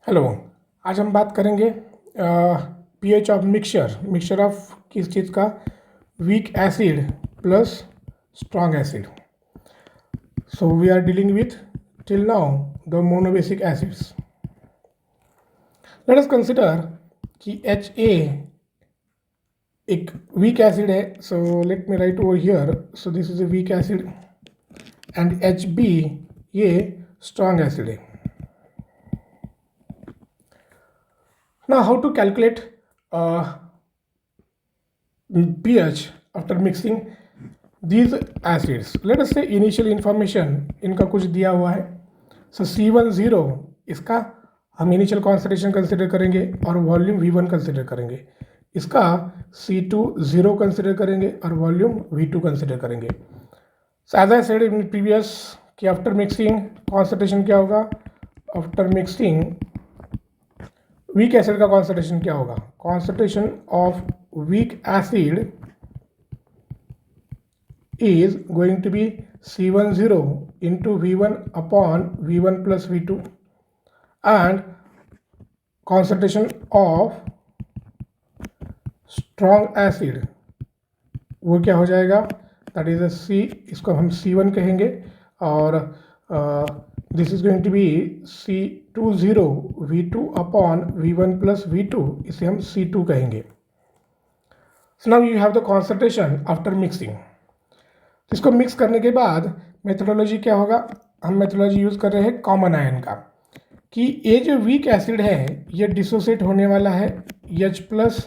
Hello. आज हम बात करेंगे पीएच ऑफ मिक्सचर ऑफ किस चीज़ का, weak acid plus strong acid. So we are dealing with till now the monobasic acids. Let us consider कि HA एक वीक एसिड है। So let me write over here. So this is a weak acid and HB ये strong acid है। Now, how to calculate pH after mixing these acids? Let us say initial information इनका कुछ दिया हुआ है। So C10 इसका हम initial concentration consider करेंगे और वॉल्यूम V1 कंसिडर करेंगे। इसका C20 कंसिडर करेंगे और वॉल्यूम V2 कंसिडर करेंगे। So as I said in previous कि आफ्टर मिक्सिंग कॉन्सेंट्रेशन क्या होगा, आफ्टर मिक्सिंग वीक एसिड का कॉन्सेंट्रेशन क्या होगा, concentration of weak acid is going to be C10 into V1 upon V1 plus V2 and concentration of strong acid वो क्या हो जाएगा, दैट इज C, इसको हम C1 कहेंगे और this is going to be C20 V2 upon V1 plus V2, इसे हम C2 कहेंगे। So now you have the concentration after mixing. इसको मिक्स करने के बाद मेथोडोलॉजी क्या होगा, हम मेथोडोलॉजी यूज़ कर रहे हैं कॉमन आयन का, कि ये जो वीक एसिड है ये डिसोसिएट होने वाला है H plus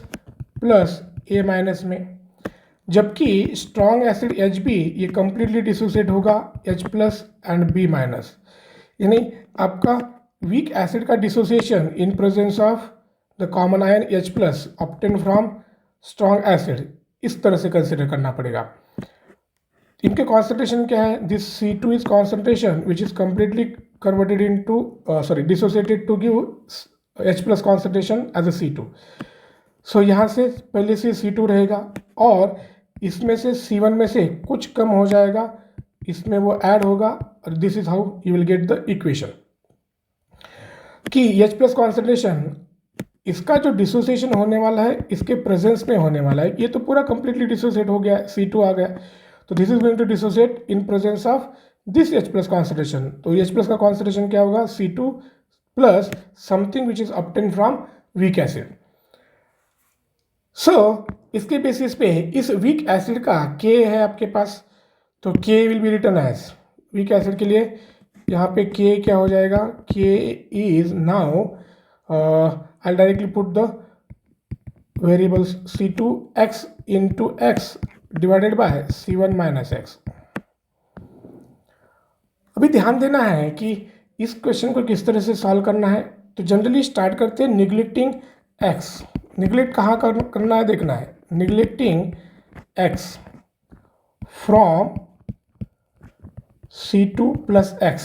plus A minus में, जबकि स्ट्रॉन्ग एसिड HB ये कम्प्लीटली डिसोसिएट होगा H plus and B minus. यानी आपका वीक एसिड का dissociation in presence of the common ion H plus obtain from strong acid इस तरह से कंसिडर करना पड़ेगा। इनके कॉन्सेंट्रेशन क्या है, this C2 is concentration which is completely converted into dissociated to give H plus concentration as a C2। सो यहाँ से पहले से C2 रहेगा और इसमें से C1 में से कुछ कम हो जाएगा, इसमें वो ऐड होगा और this is how you will get the equation कि H प्लस कॉन्सेंट्रेशन इसका जो डिसोसिएशन होने वाला है इसके प्रेजेंस में होने वाला है। ये तो पूरा कंप्लीटली डिसोसिएट हो गया, C2 आ गया, तो this is going to dissociate in presence of this H plus concentration. तो H प्लस का कॉन्सेंट्रेशन क्या होगा, C2 plus something which is obtain from weak acid. So इसके बेसिस पे इस वीक एसिड का K है आपके पास, तो K will be written as weak acid के लिए यहाँ पे K क्या हो जाएगा, K is now I directly put the variables C2x into x divided by C1 minus x। अभी ध्यान देना है कि इस क्वेश्चन को किस तरह से सॉल्व करना है। तो जनरली स्टार्ट करते हैं निगलेक्टिंग x। निगलेक्ट कहाँ करना है देखना है, neglecting x from C2 plus x।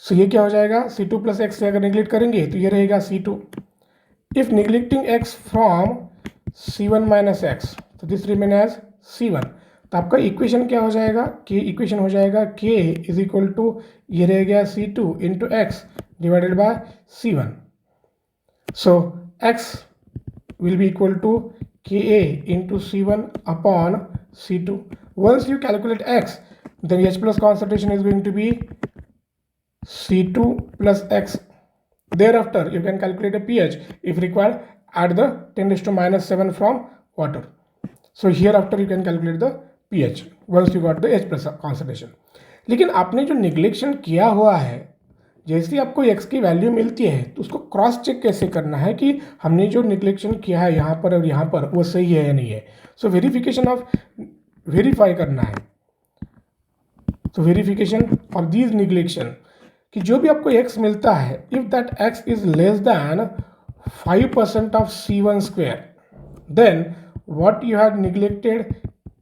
सो ये क्या हो जाएगा, C2 प्लस x से अगर निगलेक्ट करेंगे तो ये रहेगा C2। If neglecting x from C1 minus x तो दिस रिमेन एज C1। तो आपका इक्वेशन क्या हो जाएगा, कि इक्वेशन हो जाएगा K इज इक्वल टू ये रह गया C2 into x divided by C1। So x will be equal to Ka into C1 upon C2. Once you calculate x, then H plus concentration is going to be C2 plus x. Thereafter, you can calculate a pH. If required, add the 10 raised to minus 7 from water. So hereafter you can calculate the pH once you got the H plus concentration. लेकिन आपने जो निगलेक्शन किया हुआ है, जैसे आपको x की value मिलती है तो उसको क्रॉस चेक कैसे करना है कि हमने जो निगलेक्शन किया है यहाँ पर और यहाँ पर वो सही है या नहीं है। सो वेरिफिकेशन ऑफ वेरीफाई करना है। तो वेरिफिकेशन ऑफ दीज निगलेक्शन कि जो भी आपको x मिलता है, if that x is less than 5% of C1 square, then what you have neglected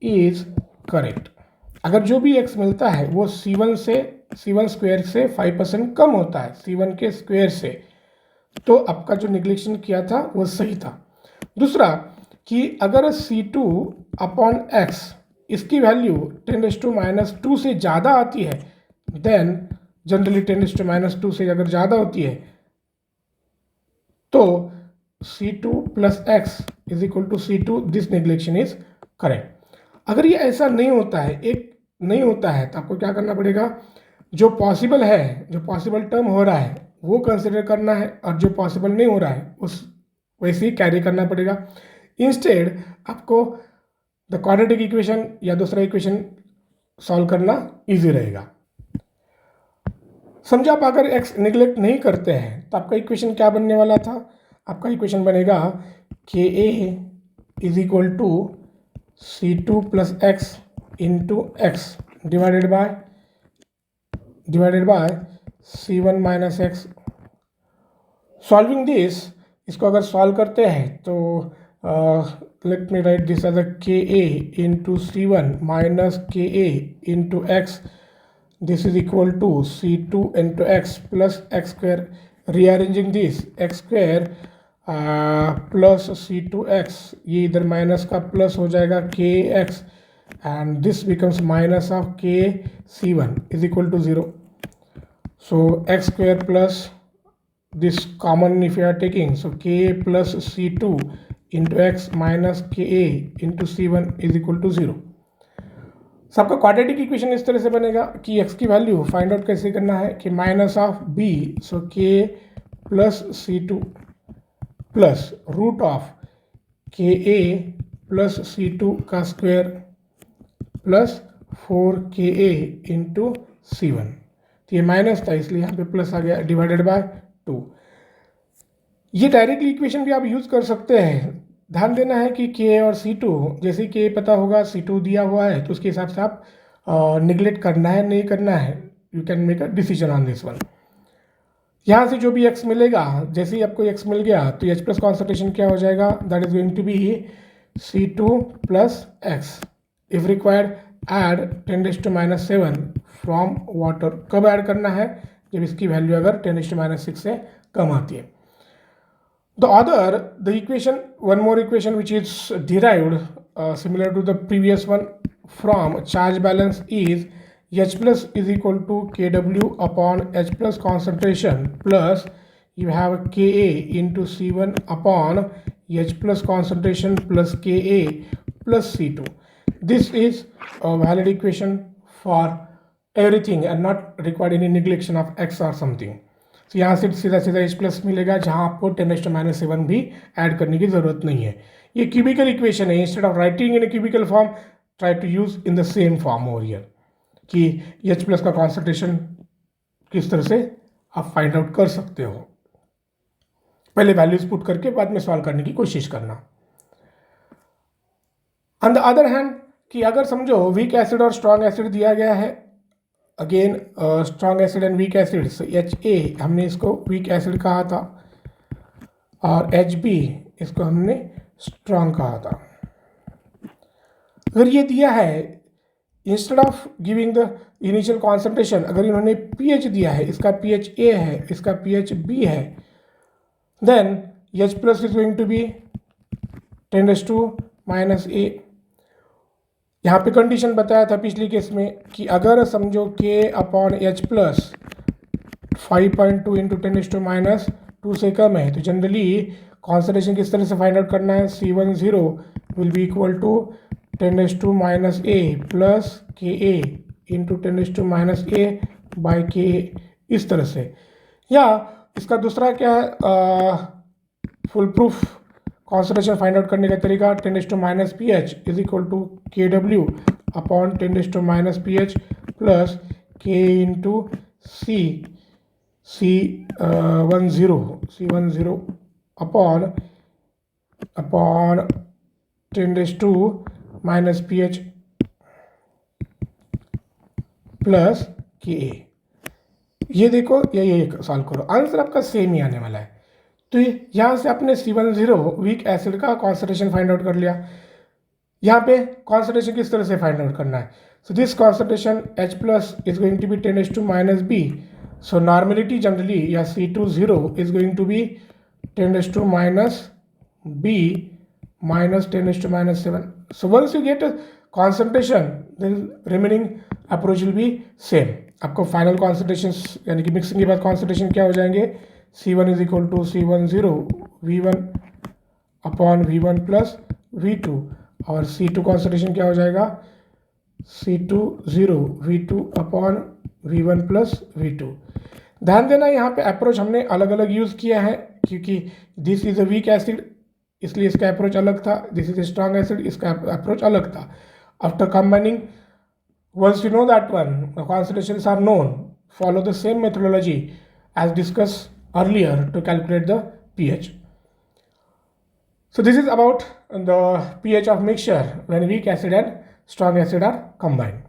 is correct. अगर जो भी x मिलता है वो C1 स्क्वायर से 5% कम होता है, C1 के स्क्वायर से, तो आपका जो निगलेक्शन किया था वो सही था। दूसरा कि अगर C2 अपॉन x इसकी वैल्यू 10⁻² से ज़्यादा आती है, देन जनरली 10⁻² से अगर ज़्यादा होती है तो C2 plus X is equal to C2, this neglection is correct. अगर ये ऐसा नहीं होता है, एक नहीं होता है, तो आपको क्या करना पड़ेगा, जो पॉसिबल है, जो पॉसिबल टर्म हो रहा है वो कंसिडर करना है, और जो पॉसिबल नहीं हो रहा है उस वैसे ही कैरी करना पड़ेगा। इंस्टेड आपको द क्वाड्रेटिक इक्वेशन या दूसरा इक्वेशन सॉल्व करना इजी रहेगा। समझा, आप अगर एक्स निगलेक्ट नहीं करते हैं तो आपका इक्वेशन क्या बनने वाला था, आपका इक्वेशन बनेगा K a is equal to C2 plus x into x divided by C1 minus x. Solving this, इसको अगर सॉल्व करते हैं तो let me write this as a K a into C1 minus K a into x, this is equal to C2 into x plus x square. Rearranging this, x square plus C2x, ये इधर minus का plus हो जाएगा kx, and this becomes minus of k C1 is equal to 0. So x square plus this common if you are taking, so k plus C2 into x minus ka into C1 is equal to 0. सबका quadratic equation इस तरह से बनेगा कि x की value find out कैसे करना है कि minus of b, so k plus C2 plus root of ka plus C2 का square plus 4ka into C1। तो ये माइनस था इसलिए यहाँ पे प्लस आ गया, डिवाइडेड बाय 2। ये डायरेक्टली इक्वेशन भी आप यूज़ कर सकते हैं। ध्यान देना है कि के और C2, जैसे कि पता होगा C2 दिया हुआ है तो उसके हिसाब से आप निगलेक्ट करना है नहीं करना है, you can make a decision on this one. यहाँ से जो भी x मिलेगा, जैसे ही आपको x मिल गया तो H प्लस कॉन्सेंट्रेशन क्या हो जाएगा, that is going to be C2 plus X. If required add 10⁻⁻7 from water. कब ऐड करना है, जब इसकी वैल्यू अगर 10⁻6 से कम आती है। The equation, one more equation which is derived similar to the previous one from charge balance is H plus is equal to Kw upon H plus concentration plus you have Ka into C1 upon H plus concentration plus Ka plus C2. This is a valid equation for everything and not required any neglection of x or something. तो यहाँ से सीधा सीधा H plus मिलेगा, जहाँ आपको 10⁻⁷ भी add करने की ज़रूरत नहीं है। ये क्यूबिकल इक्वेशन है, instead of writing in a cubical form try to use in the same form over here, कि H प्लस का कॉन्सेंट्रेशन किस तरह से आप फाइंड आउट कर सकते हो। पहले वैल्यूज पुट करके बाद में सॉल्व करने की कोशिश करना। ऑन द अदर हैंड, कि अगर समझो वीक एसिड और स्ट्रॉन्ग एसिड दिया गया है, again strong acid and weak acid, HA हमने इसको वीक एसिड कहा था और HB इसको हमने स्ट्रॉन्ग कहा था। अगर ये दिया है, instead of giving the initial concentration, अगर इन्होंने pH दिया है, इसका pH A है, इसका pH B है, then H plus is going to be 10⁻⁻A। यहाँ पे कंडीशन बताया था पिछली केस में कि अगर समझो K upon H plus 5.2 into 10⁻² से कम है, तो जनरली कॉन्सेंट्रेशन किस तरह से फाइंड आउट करना है, C10 will be equal to 10⁻A plus Ka into 10⁻A by Ka, इस तरह से। या इसका दूसरा क्या है, full proof concentration find out करने का तरीका 10⁻pH is equal to Kw upon 10⁻pH plus K into C10 upon 10⁻pH plus Ka। ये देखो, ये सॉल्व करो, आंसर आपका सेम ही आने वाला है। तो यहाँ से आपने C10 वीक एसिड का कॉन्सेंट्रेशन फाइंड आउट कर लिया। यहाँ पे कॉन्सेंट्रेशन किस तरह से फाइंड आउट करना है, so this concentration H plus is going to be 10⁻⁻B, so normality generally या C20 is going to be 10⁻B minus 10⁻⁷. So once you get a concentration, then remaining approach will be same. आपको final concentration यानी कि mixing के बाद concentration क्या हो जाएंगे, C1 is equal to C10 V1 upon V1 plus V2 और C2 concentration क्या हो जाएगा C20 V2 upon V1 plus V2। ध्यान देना यहाँ पे अप्रोच हमने अलग अलग यूज़ किया है क्योंकि this is a weak acid इसलिए इसका अप्रोच अलग था, this is a strong acid इसका अप्रोच अलग था। After combining once you know that one the concentrations are known, follow the same methodology as discussed earlier to calculate the pH. So this is about the pH of mixture when weak acid and strong acid are combined.